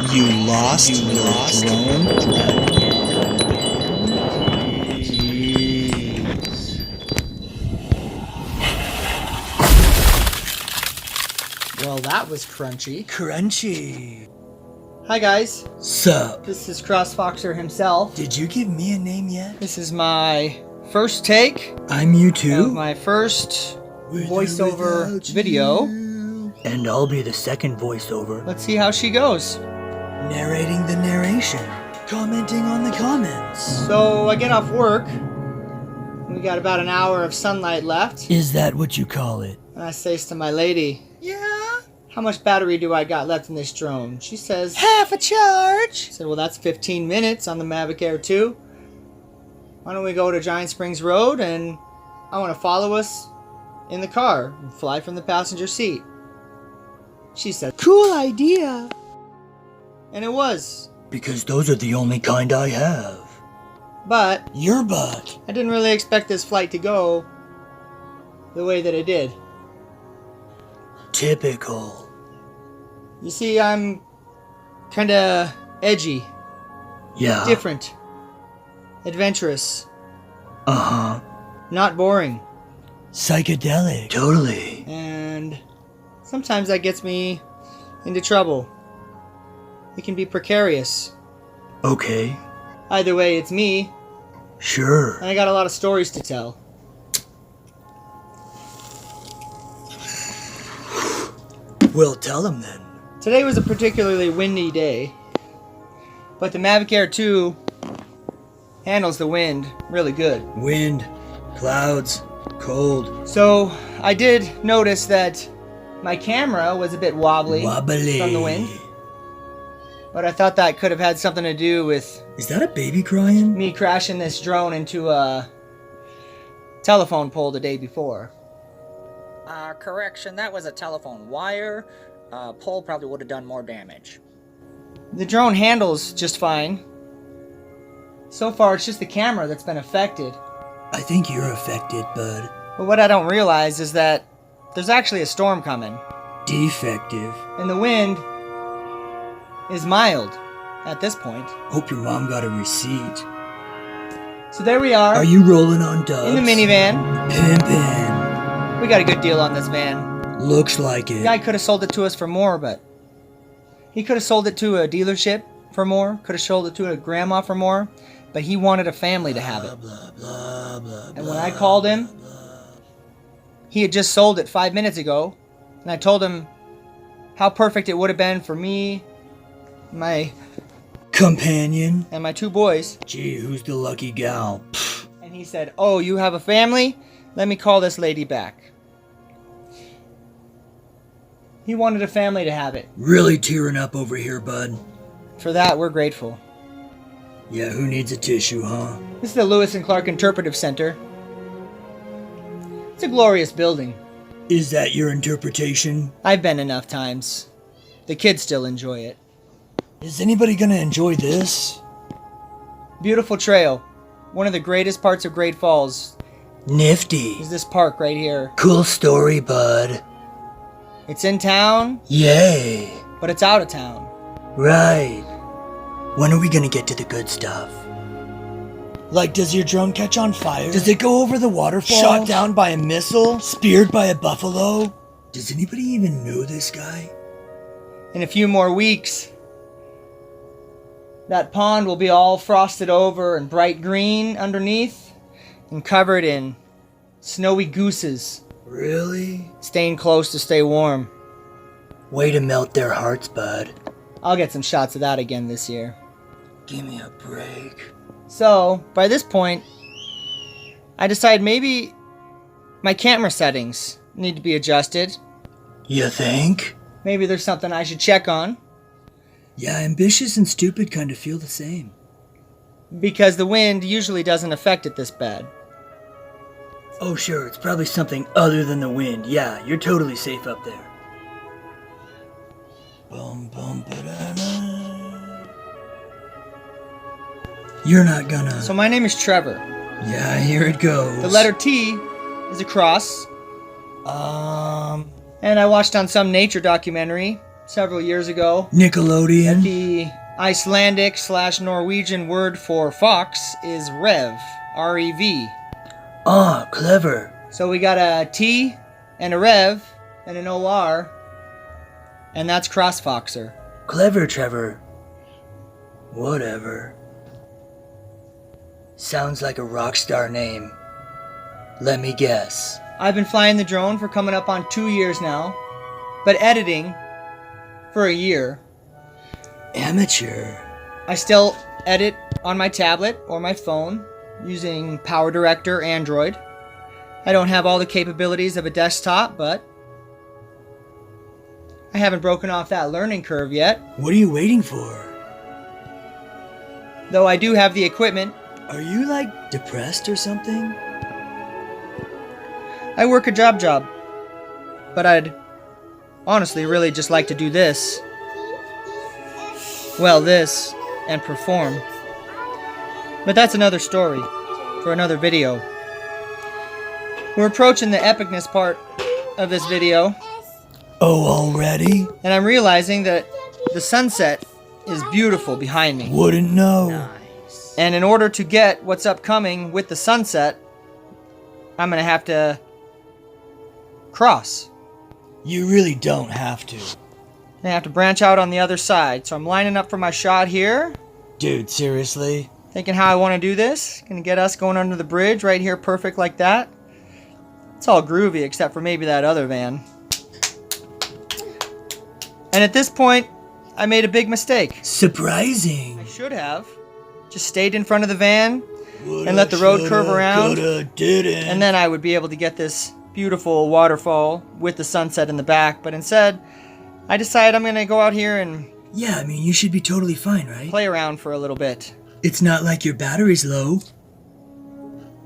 You lost your drone again. Well, that was crunchy. Crunchy. Hi guys, Sup? this is CrossFoxer himself. Did you give me a name yet? This is my first take I'm you too. of my first With or voiceover without video. you. And I'll be the second voiceover. Let's see how she goes. Narrating the narration. Commenting on the comments. So I get off work. We got about an hour of sunlight left. Is that what you call it? And I says to my lady, Yeah. how much battery do I got left in this drone? She says, Half a charge. I said, well, that's 15 minutes on the Mavic Air 2. Why don't we go to Giant Springs Road and I want to follow us in the car and fly from the passenger seat. She said, cool idea. And it was. Because those are the only kind I have. But Your butt. I didn't really expect this flight to go the way that it did. Typical. You see, I'm kind of edgy, Yeah. different, adventurous, Uh-huh. not boring. Psychedelic. Totally. And sometimes that gets me into trouble. It can be precarious. Okay. Either way, it's me, Sure. and I got a lot of stories to tell. Well, tell him then. Today was a particularly windy day, but the Mavic Air 2 handles the wind really good. Wind, clouds, cold, So I did notice that my camera was a bit wobbly wobbly. from the wind, but I thought that could have had something to do with Is that a baby crying? me crashing this drone into a telephone pole the day before. Correction, that was a telephone wire. Pole probably would have done more damage. The drone handles just fine. So far, it's just the camera that's been affected. I think you're affected, bud. But what I don't realize is that there's actually a storm coming, Defective. and the wind is mild at this point. Hope your mom got a receipt. So there we are, Are you rolling on dubs? in the minivan. Pimpin'. We got a good deal on this van. Looks like The it. guy could have sold it to us for more, but he could have sold it to a dealership for more, could have sold it to a grandma for more, but he wanted a family to have it. Blah, blah, blah, And when I called him, he had just sold it 5 minutes ago, and I told him how perfect it would have been for me, my Companion. and my two boys. Gee, who's the lucky gal? And he said, "Oh, you have a family? Let me call this lady back." He wanted a family to have it. Really tearing up over here, bud. For that, we're grateful. Yeah, who needs a tissue, huh? This is the Lewis and Clark Interpretive Center. It's a glorious building. Is that your interpretation? I've been enough times. The kids still enjoy it. Is anybody gonna enjoy this? Beautiful trail. One of the greatest parts of Great Falls Nifty. is this park right here. Cool story, bud. It's in town, Yay. but it's out of town. Right. When are we gonna get to the good stuff? Like, does your drone catch on fire? Does it go over the waterfall? Shot down by a missile? Speared by a buffalo? Does anybody even know this guy? In a few more weeks, that pond will be all frosted over and bright green underneath and covered in snowy gooses, Really? staying close to stay warm. Way to melt their hearts, bud. I'll get some shots of that again this year. Give me a break. So, by this point, I decided maybe my camera settings need to be adjusted. You think? Maybe there's something I should check on, Yeah, ambitious and stupid kind of feel the same. because the wind usually doesn't affect it this bad. Oh, sure, it's probably something other than the wind. Yeah, you're totally safe up there. Bum, bum, ba-da-da. You're not gonna. So my name is Trevor. Yeah, here it goes. The letter T is a cross, and I watched on some nature documentary several years ago. Nickelodeon. The Icelandic / Norwegian word for fox is rev, R-E-V. Ah, clever. So we got a T and a rev and an O-R, and that's crossfoxer. Clever, Trevor. Whatever. Sounds like a rock star name. Let me guess. I've been flying the drone for coming up on 2 years now, but editing for a year. Amateur. I still edit on my tablet or my phone using PowerDirector Android. I don't have all the capabilities of a desktop, but I haven't broken off that learning curve yet. What are you waiting for? Though I do have the equipment. Are you, like, depressed or something? I work a job, but I'd honestly really just like to do this. Well, this, and perform. But that's another story, for another video. We're approaching the epicness part of this video, Oh, already? and I'm realizing that the sunset is beautiful behind me. Wouldn't know. Nice. And in order to get what's upcoming with the sunset, I'm gonna have to cross. You really don't have to. I have to branch out on the other side. So I'm lining up for my shot here, Dude, seriously? thinking how I want to do this. Gonna get us going under the bridge right here, perfect like that. It's all groovy except for maybe that other van. And at this point, I made a big mistake. Surprising. I should have just stayed in front of the van, Woulda, and let the road curve shoulda, around, coulda, didn't. and then I would be able to get this beautiful waterfall with the sunset in the back. But instead, I decided I'm gonna go out here and Yeah, I mean, you should be totally fine, right? play around for a little bit. It's not like your battery's low.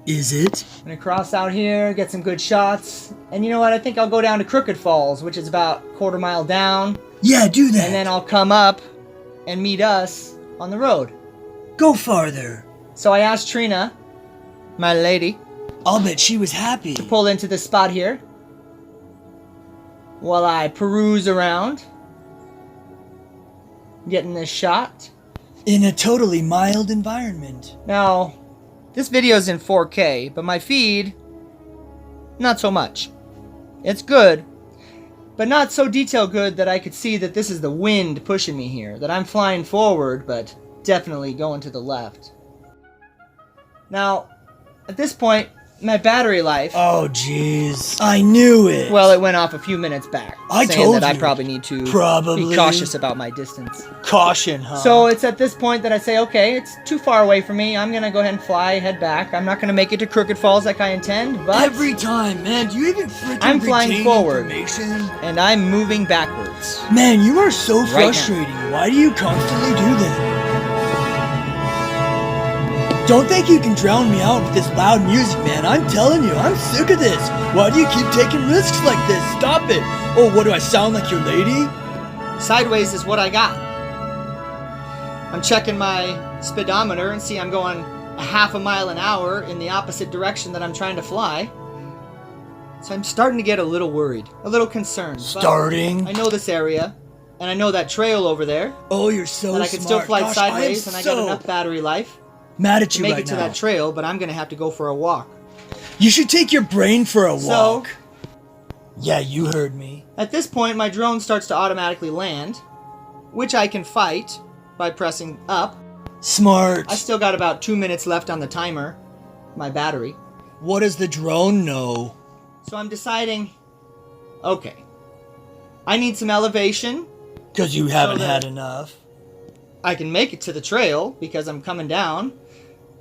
Is it? I'm gonna cross out here, get some good shots, and you know what? I think I'll go down to Crooked Falls, which is about a quarter mile down, Yeah, do that. and then I'll come up and meet us on the road. Go farther. So I asked Trina, my lady, I'll bet she was happy. to pull into this spot here while I peruse around, getting this shot. In a totally mild environment. Now, this video's in 4K, but my feed, not so much. It's good, but not so detail good that I could see that this is the wind pushing me here, that I'm flying forward, but definitely going to the left. Now, at this point, my battery life, Oh, jeez. I knew it. well, it went off a few minutes back, I saying told that I you. probably need to Probably. be cautious about my distance. Caution, huh? So it's at this point that I say, okay, it's too far away for me. I'm gonna go ahead and fly, head back. I'm not gonna make it to Crooked Falls like I intend, but every time, man, do you even freaking I'm flying retain forward. information? and I'm moving backwards. Man, you are so now. frustrating. Why do you constantly do that? Don't think you can drown me out with this loud music, man. I'm telling you, I'm sick of this. Why do you keep taking risks like this? Stop it. Oh, what do I sound like, your lady? Sideways is what I got. I'm checking my speedometer and see I'm going a half a mile an hour in the opposite direction that I'm trying to fly. So I'm starting to get a little worried, a little concerned. But Starting? I know this area, and I know that trail over there, Oh, you're so that I can still smart. fly Gosh, sideways, I am and I so got enough battery life mad at to you make right it to now. that trail, but I'm gonna have to go for a walk. You should take your brain for a So- walk. Yeah, you heard me. At this point, my drone starts to automatically land, which I can fight by pressing up. Smart. I still got about 2 minutes left on the timer, my battery. What does the drone know? So I'm deciding, okay, I need some elevation. Because you haven't that- had enough. I can make it to the trail because I'm coming down,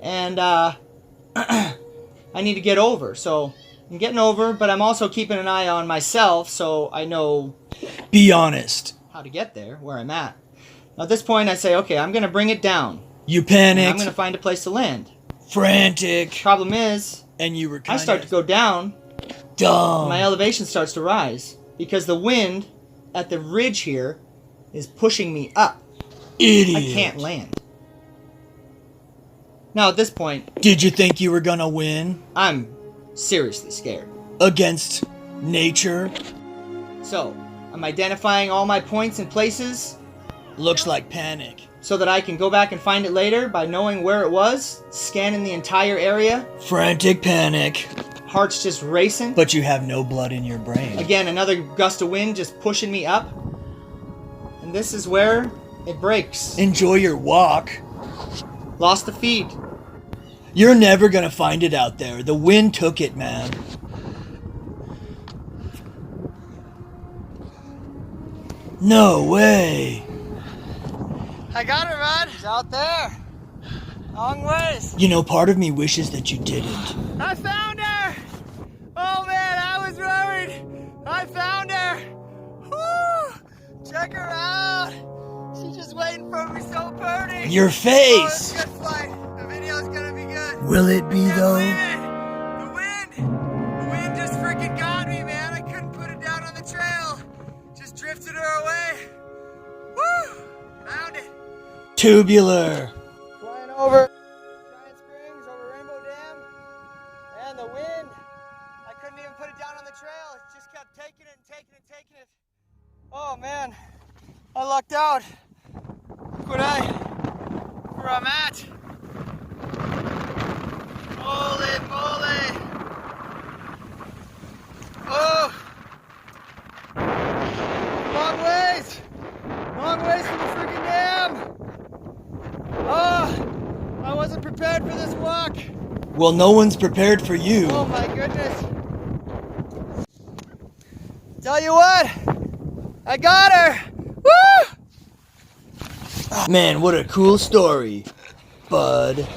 and I need to get over. So I'm getting over, but I'm also keeping an eye on myself so I know Be honest. how to get there, where I'm at. Now, at this point, I say, okay, I'm going to bring it down. You And panicked, I'm going to find a place to land. frantic, Problem is, and you were I kind start to of go down, dumb. my elevation starts to rise because the wind at the ridge here is pushing me up. Idiot. I can't land. Now, at this point, Did you think you were gonna win I'm seriously scared. against nature? So, I'm identifying all my points and places Looks like panic. so that I can go back and find it later by knowing where it was, scanning the entire area. Frantic panic. Heart's just racing. But you have no blood in your brain. Again, another gust of wind just pushing me up. And this is where it breaks. Enjoy your walk. Lost the feed. You're never gonna find it out there. The wind took it, man. No way. I got it, man. It's out there. Long ways. You know, part of me wishes that you didn't. I found her! Oh man, I was worried. I found her. Woo! Check her out. She's just waiting for me, so pretty. Your Oh, it's face! a good flight. The video's gonna be good. Will it be Can't though? believe it. The wind just freaking got me, man. I couldn't put it down on the trail. Just drifted her away. Woo! Found it. Tubular. Flying over Giant Springs, over Rainbow Dam, and the wind. I couldn't even put it down on the trail. It just kept taking it and taking it and taking it. Oh man, I lucked out. Look where I'm at. Holy moly. Oh, long ways from the freaking dam. Oh, I wasn't prepared for this walk. Well, no one's prepared for you. Oh my goodness. Tell you what, I got her. Woo! Man, what a cool story, bud.